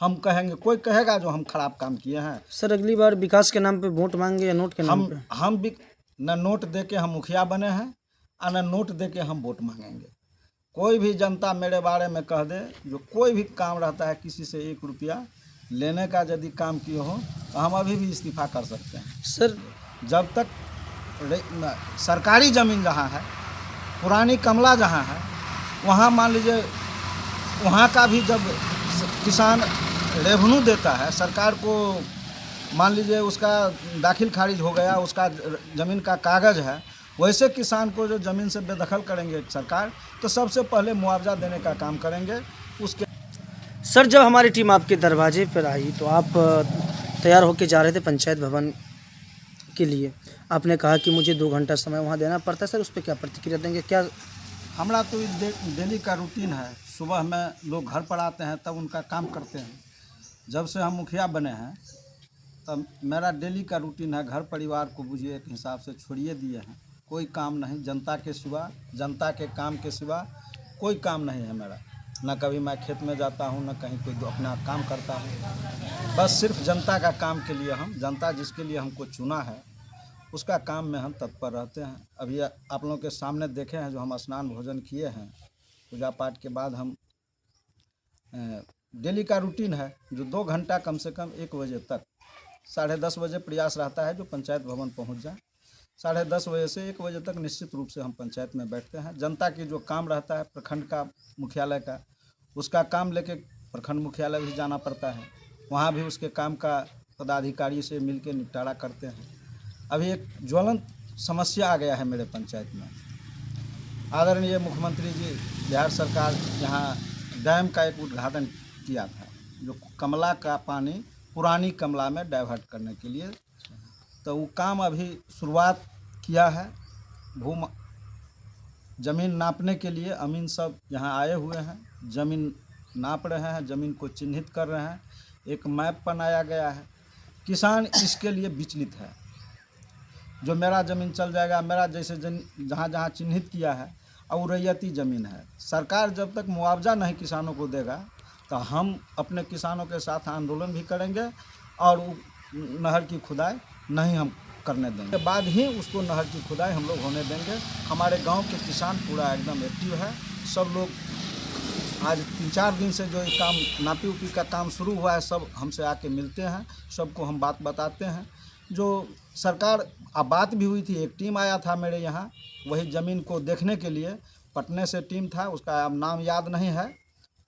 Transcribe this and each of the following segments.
हम कहेंगे, कोई कहेगा जो हम खराब काम किए हैं? सर अगली बार विकास के नाम पे वोट मांगे या नोट के नाम पे? हम भी न नोट दे के हम मुखिया बने हैं और न नोट दे के हम वोट मांगेंगे। कोई भी जनता मेरे बारे में कह दे, जो कोई भी काम रहता है किसी से 1 रुपया लेने का यदि काम किए हो तो हम अभी भी इस्तीफा कर सकते हैं। सर जब तक सरकारी ज़मीन जहाँ है, पुरानी कमला जहाँ है, वहाँ मान लीजिए वहाँ का भी जब किसान रेवेन्यू देता है सरकार को, मान लीजिए उसका दाखिल खारिज हो गया, उसका ज़मीन का कागज़ है, वैसे किसान को जो ज़मीन से बेदखल करेंगे सरकार, तो सबसे पहले मुआवजा देने का काम करेंगे। उसके सर जब हमारी टीम आपके दरवाजे पर आई तो आप तैयार होकर जा रहे थे पंचायत भवन के लिए, आपने कहा कि मुझे 2 घंटा समय वहाँ देना पड़ता है। सर उस पर क्या प्रतिक्रिया देंगे? क्या हमारा तो डेली का रूटीन है, सुबह में लोग घर पर आते हैं तब उनका काम करते हैं। जब से हम मुखिया बने हैं तब मेरा डेली का रूटीन है, घर परिवार को बुझिए एक हिसाब से छोड़िए दिए हैं, कोई काम नहीं, जनता के सिवा, जनता के काम के सिवा कोई काम नहीं है मेरा। न कभी मैं खेत में जाता हूँ, न कहीं कोई अपना काम करता हूँ, बस सिर्फ जनता का काम के लिए हम, जनता जिसके लिए हमको चुना है उसका काम में हम तत्पर रहते हैं। अभी आप लोगों के सामने देखे हैं जो हम स्नान भोजन किए हैं, पूजा पाठ के बाद हम डेली का रूटीन है जो 2 घंटा कम से कम 1 बजे तक, 10:30 बजे प्रयास रहता है जो पंचायत भवन पहुंच जाए। 10:30 बजे से 1 बजे तक निश्चित रूप से हम पंचायत में बैठते हैं। जनता की जो काम रहता है प्रखंड का मुख्यालय का, उसका काम लेके प्रखंड मुख्यालय भी जाना पड़ता है, वहाँ भी उसके काम का पदाधिकारी से मिल के निपटारा करते हैं। अभी एक ज्वलंत समस्या आ गया है मेरे पंचायत में। आदरणीय मुख्यमंत्री जी बिहार सरकार यहाँ डैम का एक उद्घाटन किया था, जो कमला का पानी पुरानी कमला में डाइवर्ट करने के लिए, तो वो काम अभी शुरुआत किया है। ज़मीन नापने के लिए अमीन सब यहाँ आए हुए हैं, ज़मीन नाप रहे हैं, ज़मीन को चिन्हित कर रहे हैं, एक मैप बनाया गया है। किसान इसके लिए विचलित है, जो मेरा ज़मीन चल जाएगा, मेरा जैसे जहाँ जहाँ चिन्हित किया है और रैयती ज़मीन है, सरकार जब तक मुआवजा नहीं किसानों को देगा तो हम अपने किसानों के साथ आंदोलन भी करेंगे और नहर की खुदाई नहीं हम करने देंगे। के बाद ही उसको नहर की खुदाई हम लोग होने देंगे। हमारे गांव के किसान पूरा एकदम एक्टिव है, सब लोग आज 3-4 दिन से जो ये काम नापी उपी का काम शुरू हुआ है, सब हमसे आके मिलते हैं, सबको हम बात बताते हैं। जो सरकार अब बात भी हुई थी, एक टीम आया था मेरे यहाँ वही ज़मीन को देखने के लिए, पटने से टीम था, उसका अब नाम याद नहीं है,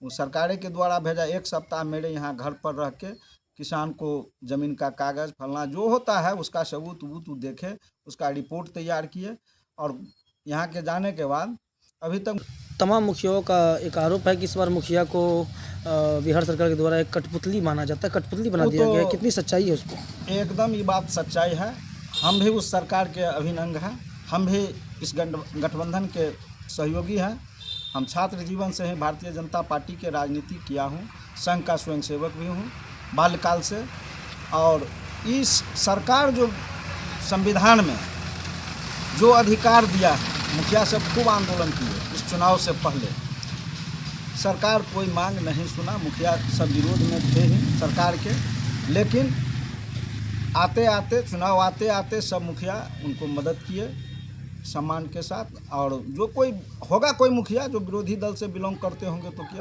वो सरकार के द्वारा भेजा। 1 सप्ताह मेरे यहाँ घर पर रह के किसान को ज़मीन का कागज़ फलना जो होता है उसका सबूत वबूत देखे, उसका रिपोर्ट तैयार किए, और यहाँ के जाने के बाद अभी तक तमाम मुखियाओं का एक आरोप है कि इस बार मुखिया को बिहार सरकार के द्वारा एक कठपुतली माना जाता है, कठपुतली बना दिया गया है, कितनी सच्चाई है उसको? एकदम ये बात सच्चाई है। हम भी उस सरकार के अभिन्न अंग हैं, हम भी इस गठबंधन के सहयोगी हैं। हम छात्र जीवन से ही भारतीय जनता पार्टी के राजनीति किया हूँ, संघ का स्वयंसेवक भी हूँ बाल्यकाल से। और इस सरकार जो संविधान में जो अधिकार दिया है, मुखिया से खूब आंदोलन किए इस चुनाव से पहले, सरकार कोई मांग नहीं सुना, मुखिया सब विरोध में थे ही सरकार के, लेकिन आते आते चुनाव आते आते सब मुखिया उनको मदद किए सम्मान के साथ। और जो कोई होगा कोई मुखिया जो विरोधी दल से बिलोंग करते होंगे तो किया।